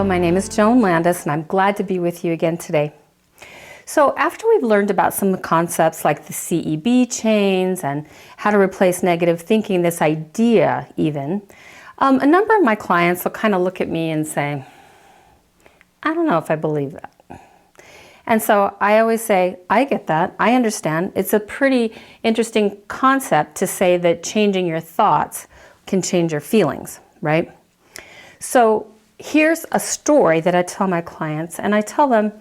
my name is Joan Landis and I'm glad to be with you again today. So after we've learned about some of the concepts like the CEB chains and how to replace negative thinking, this idea even, a number of my clients will kind of look at me and say, I don't know if I believe that. And so I always say, I get that, I understand. It's a pretty interesting concept to say that changing your thoughts can change your feelings, right? So here's a story that I tell my clients, and I tell them,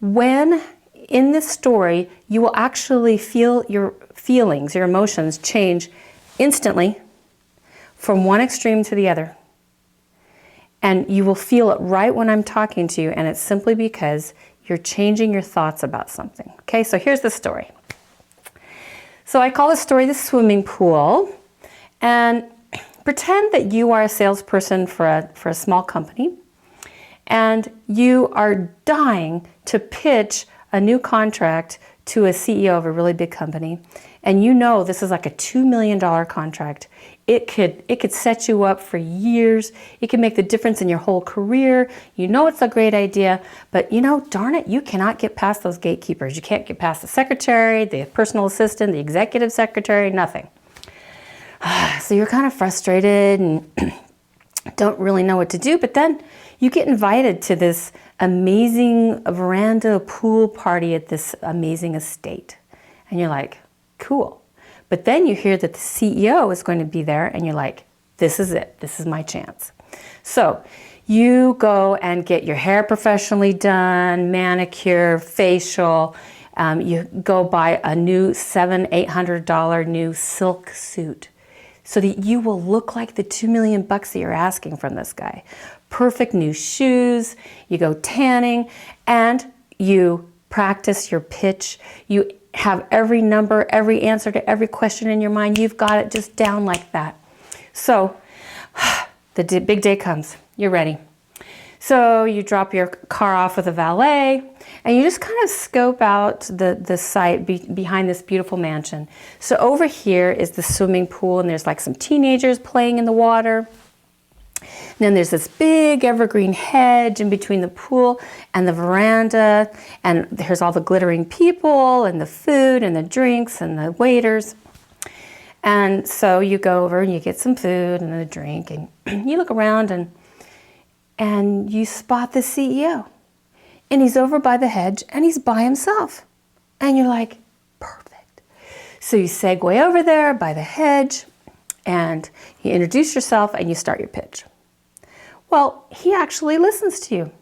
when in this story, you will actually feel your feelings, your emotions change instantly from one extreme to the other. And you will feel it right when I'm talking to you, and it's simply because you're changing your thoughts about something. Okay, so here's the story. So I call this story the swimming pool, and pretend that you are a salesperson for a small company, and you are dying to pitch a new contract to a CEO of a really big company, and you know this is like a $2 million contract. It could set you up for years. It can make the difference in your whole career. You know it's a great idea, but you know, darn it, you cannot get past those gatekeepers. You can't get past the secretary, the personal assistant, the executive secretary, nothing. So you're kind of frustrated and don't really know what to do, but then you get invited to this amazing veranda pool party at this amazing estate. And you're like, cool. But then you hear that the CEO is going to be there and you're like, this is it. This is my chance. So you go and get your hair professionally done, manicure, facial. You go buy a new $700-800 new silk suit so that you will look like the $2 million that you're asking from this guy. Perfect new shoes, you go tanning, and you practice your pitch. You have every number, every answer to every question in your mind. You've got it just down like that. So the big day comes. You're ready. So you drop your car off with a valet, and you just kind of scope out the site behind this beautiful mansion. So over here is the swimming pool, and there's like some teenagers playing in the water. And then there's this big evergreen hedge in between the pool and the veranda, and there's all the glittering people and the food and the drinks and the waiters. And so you go over and you get some food and a drink, and you look around and you spot the CEO. And he's over by the hedge and he's by himself. And you're like, perfect. So you segue over there by the hedge and you introduce yourself and you start your pitch. Well, he actually listens to you,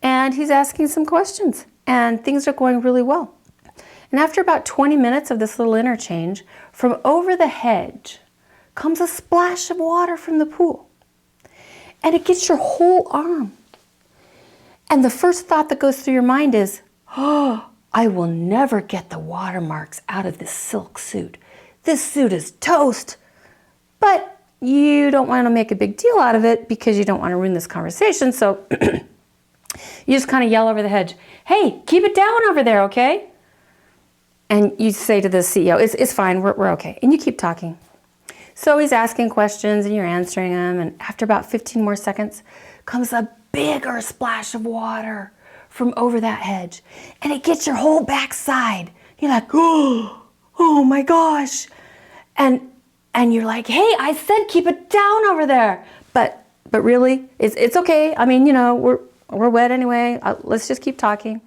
and he's asking some questions, and things are going really well. And after about 20 minutes of this little interchange, from over the hedge comes a splash of water from the pool, and it gets your whole arm. And the first thought that goes through your mind is, oh, I will never get the watermarks out of this silk suit. This suit is toast. But you don't want to make a big deal out of it because you don't want to ruin this conversation. So you just kind of yell over the hedge, hey, keep it down over there, okay? And you say to the CEO, it's fine, we're okay. And you keep talking. So he's asking questions and you're answering them. And after about 15 more seconds comes a bigger splash of water from over that hedge. And it gets your whole backside. You're like, oh my gosh. And you're like, hey, I said keep it down over there. But really, it's okay. I mean, you know, we're wet anyway. Let's just keep talking.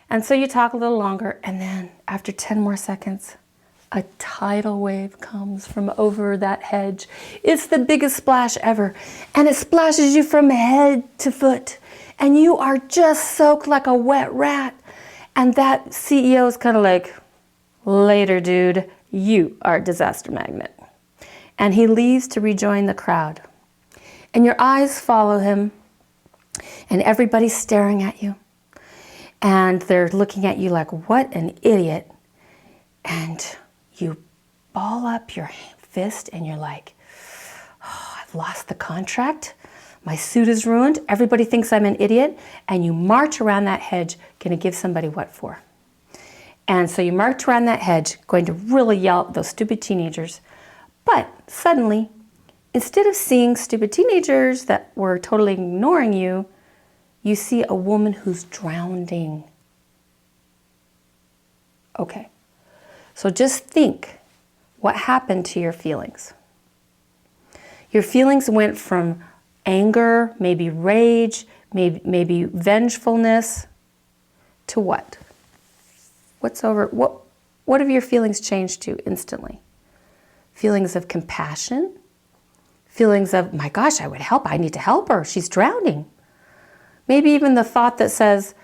And so you talk a little longer, and then after 10 more seconds, a tidal wave comes from over that hedge. It's the biggest splash ever, and it splashes you from head to foot, and you are just soaked like a wet rat. And that CEO is kind of like, later, dude. You are a disaster magnet. And he leaves to rejoin the crowd. And your eyes follow him, and everybody's staring at you. And they're looking at you like, what an idiot. And you ball up your fist and you're like, oh, I've lost the contract. My suit is ruined. Everybody thinks I'm an idiot. And you march around that hedge, gonna give somebody what for. And so you march around that hedge, going to really yell at those stupid teenagers. But suddenly, instead of seeing stupid teenagers that were totally ignoring you, you see a woman who's drowning. Okay, so just think what happened to your feelings. Your feelings went from anger, maybe rage, maybe vengefulness, to what? What have your feelings changed to instantly? Feelings of compassion? Feelings of, my gosh, I would help. I need to help her. She's drowning. Maybe even the thought that says,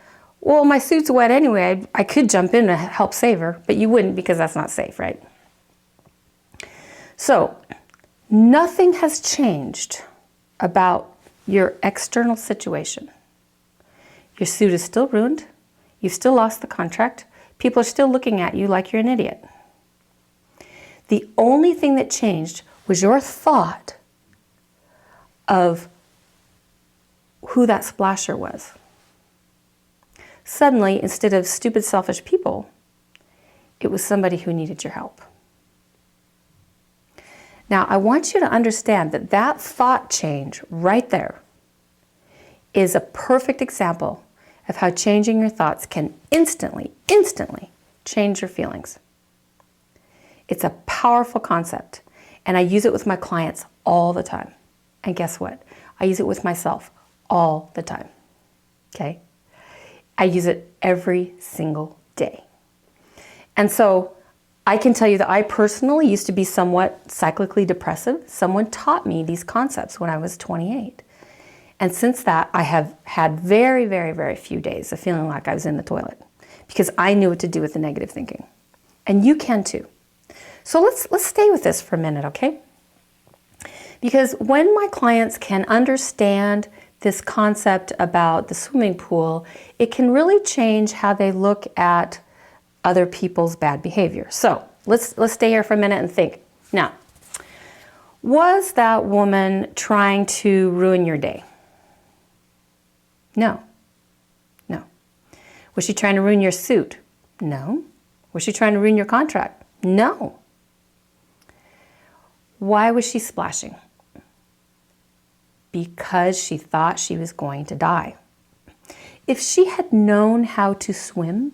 well, my suit's wet anyway. I could jump in to help save her, but you wouldn't because that's not safe, right? So, nothing has changed about your external situation. Your suit is still ruined. You've still lost the contract. People are still looking at you like you're an idiot. The only thing that changed was your thought of who that splasher was. Suddenly, instead of stupid, selfish people, it was somebody who needed your help. Now, I want you to understand that that thought change right there is a perfect example of how changing your thoughts can instantly change your feelings. It's a powerful concept, and I use it with my clients all the time. And guess what? I use it with myself all the time. Okay? I use it every single day. And so I can tell you that I personally used to be somewhat cyclically depressive. Someone taught me these concepts when I was 28. And since that, I have had very, very, very few days of feeling like I was in the toilet because I knew what to do with the negative thinking. And you can too. So let's stay with this for a minute, okay? Because when my clients can understand this concept about the swimming pool, it can really change how they look at other people's bad behavior. So let's stay here for a minute and think. Now, was that woman trying to ruin your day? No. No. Was she trying to ruin your suit? No. Was she trying to ruin your contract? No. Why was she splashing? Because she thought she was going to die. If she had known how to swim,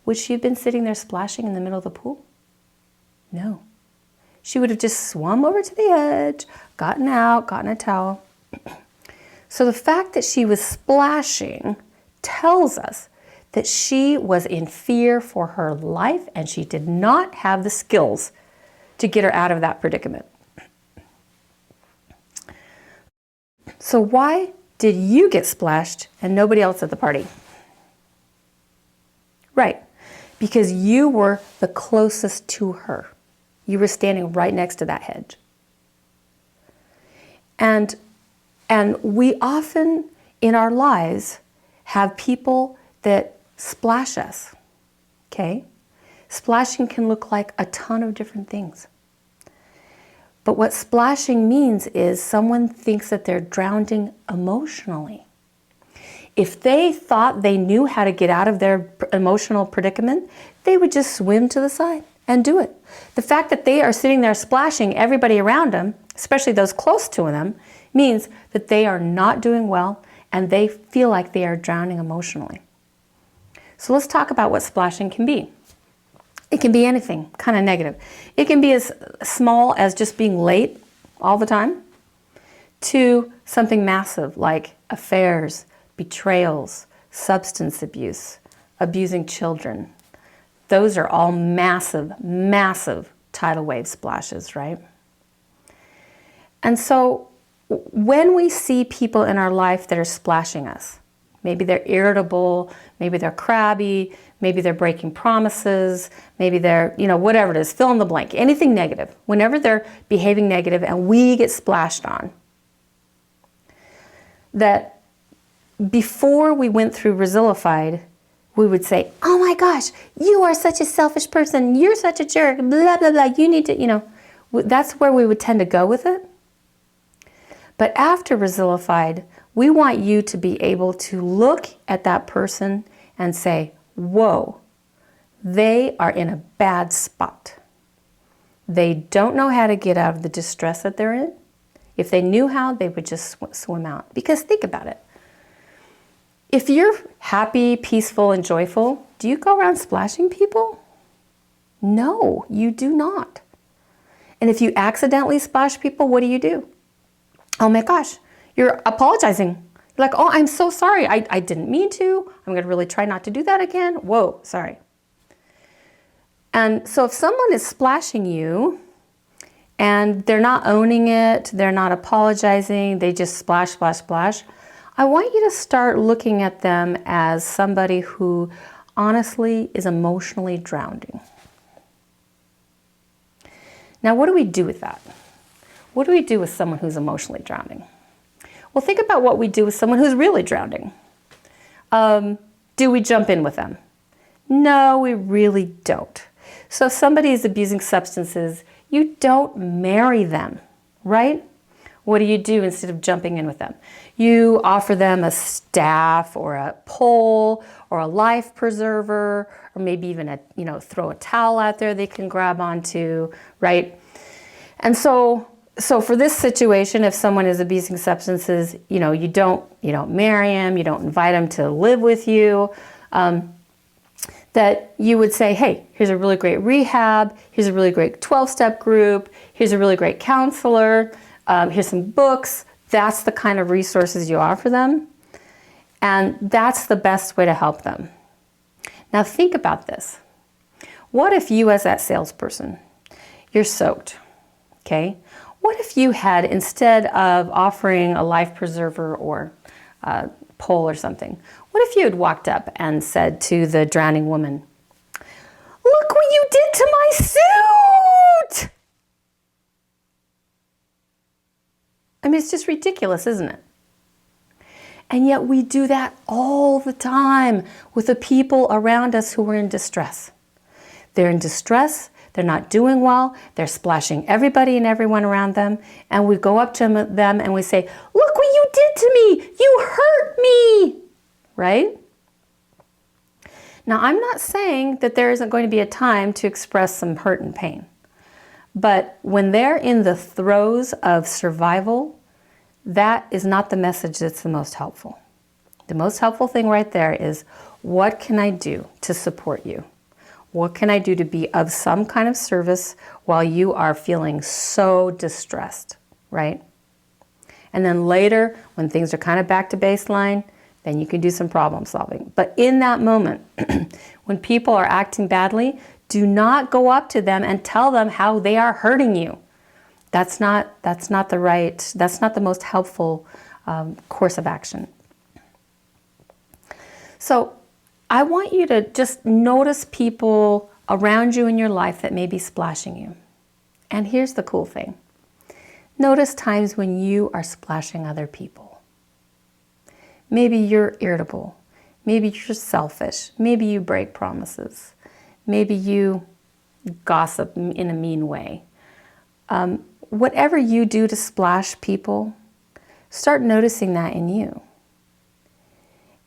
would she have been sitting there splashing in the middle of the pool? No. She would have just swum over to the edge, gotten out, gotten a towel. So the fact that she was splashing tells us that she was in fear for her life and she did not have the skills to get her out of that predicament. So why did you get splashed and nobody else at the party? Right, because you were the closest to her. You were standing right next to that hedge. And we often in our lives have people that splash us, okay? Splashing can look like a ton of different things. But what splashing means is someone thinks that they're drowning emotionally. If they thought they knew how to get out of their emotional predicament, they would just swim to the side and do it. The fact that they are sitting there splashing everybody around them, especially those close to them, means that they are not doing well and they feel like they are drowning emotionally. So let's talk about what splashing can be. It can be anything, kind of negative. It can be as small as just being late all the time to something massive like affairs, betrayals, substance abuse, abusing children. Those are all massive, massive tidal wave splashes, right? And so when we see people in our life that are splashing us, maybe they're irritable, maybe they're crabby, maybe they're breaking promises, maybe they're, whatever it is, fill in the blank, anything negative. Whenever they're behaving negative and we get splashed on, that before we went through Resilified, we would say, oh my gosh, you are such a selfish person, you're such a jerk, blah, blah, blah, you need to, that's where we would tend to go with it. But after Resilified, we want you to be able to look at that person and say, whoa, they are in a bad spot. They don't know how to get out of the distress that they're in. If they knew how, they would just swim out. Because think about it. If you're happy, peaceful, and joyful, do you go around splashing people? No, you do not. And if you accidentally splash people, what do? Oh my gosh, you're apologizing. You're like, oh, I'm so sorry. I didn't mean to. I'm going to really try not to do that again. Whoa, sorry. And so if someone is splashing you and they're not owning it, they're not apologizing, they just splash, splash, splash, I want you to start looking at them as somebody who honestly is emotionally drowning. Now, what do we do with that? What do we do with someone who's emotionally drowning? Well, think about what we do with someone who's really drowning. Do we jump in with them? No, we really don't. So if somebody is abusing substances, you don't marry them, right? What do you do instead of jumping in with them? You offer them a staff or a pole or a life preserver, or maybe even throw a towel out there they can grab onto, right? And so for this situation, if someone is abusing substances, you don't marry them, you don't invite them to live with you. That you would say, hey, here's a really great rehab, here's a really great 12-step group, here's a really great counselor, here's some books. That's the kind of resources you offer them. And that's the best way to help them. Now think about this. What if you, as that salesperson, you're soaked, okay? What if you had, instead of offering a life preserver or a pole or something, what if you had walked up and said to the drowning woman, look what you did to my suit! I mean, it's just ridiculous, isn't it? And yet we do that all the time with the people around us who are in distress. They're in distress, they're not doing well, they're splashing everybody and everyone around them, and we go up to them and we say, look what you did to me! You hurt me! Right? Now, I'm not saying that there isn't going to be a time to express some hurt and pain. But when they're in the throes of survival, that is not the message that's the most helpful. The most helpful thing right there is, what can I do to support you? What can I do to be of some kind of service while you are feeling so distressed, right? And then later, when things are kind of back to baseline, then you can do some problem solving. But in that moment, when people are acting badly, do not go up to them and tell them how they are hurting you. That's not the most helpful course of action. So I want you to just notice people around you in your life that may be splashing you. And here's the cool thing. Notice times when you are splashing other people. Maybe you're irritable. Maybe you're selfish. Maybe you break promises. Maybe you gossip in a mean way. Whatever you do to splash people, start noticing that in you.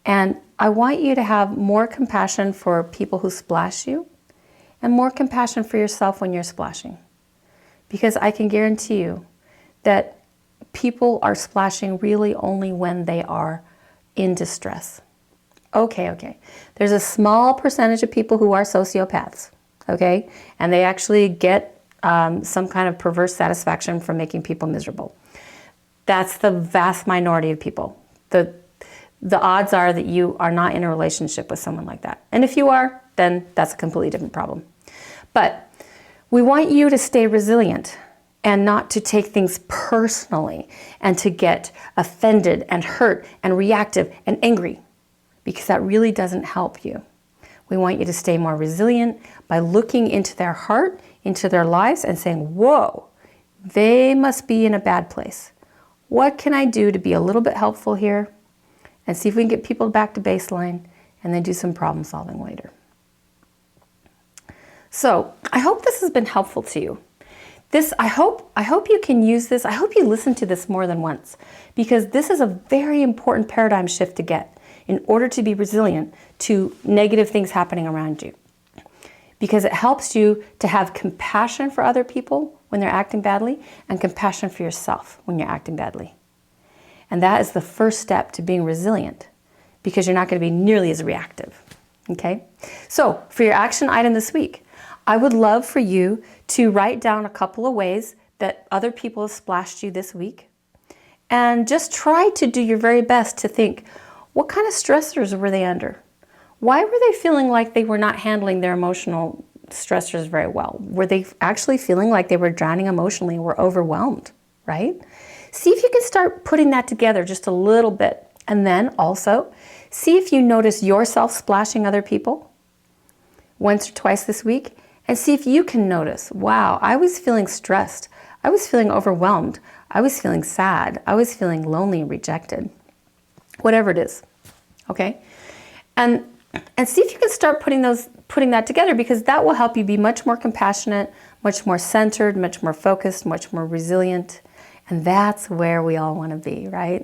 And I want you to have more compassion for people who splash you and more compassion for yourself when you're splashing. Because I can guarantee you that people are splashing really only when they are in distress. Okay. There's a small percentage of people who are sociopaths, okay? And they actually get some kind of perverse satisfaction from making people miserable. That's the vast minority of people. The odds are that you are not in a relationship with someone like that. And if you are, then that's a completely different problem. But we want you to stay resilient and not to take things personally and to get offended and hurt and reactive and angry, because that really doesn't help you. We want you to stay more resilient by looking into their heart, into their lives, and saying, whoa, they must be in a bad place. What can I do to be a little bit helpful here? And see if we can get people back to baseline and then do some problem solving later. So I hope this has been helpful to you. I hope you can use this. I hope you listen to this more than once, because this is a very important paradigm shift to get in order to be resilient to negative things happening around you. because it helps you to have compassion for other people when they're acting badly and compassion for yourself when you're acting badly. And that is the first step to being resilient, because you're not going to be nearly as reactive. Okay? So, for your action item this week, I would love for you to write down a couple of ways that other people have splashed you this week. And just try to do your very best to think, what kind of stressors were they under? Why were they feeling like they were not handling their emotional stressors very well? Were they actually feeling like they were drowning emotionally and were overwhelmed, right? See if you can start putting that together just a little bit. And then also, see if you notice yourself splashing other people once or twice this week, and see if you can notice, wow, I was feeling stressed. I was feeling overwhelmed. I was feeling sad. I was feeling lonely and rejected. Whatever it is, okay? And see if you can start putting that together, because that will help you be much more compassionate, much more centered, much more focused, much more resilient. And that's where we all want to be, right?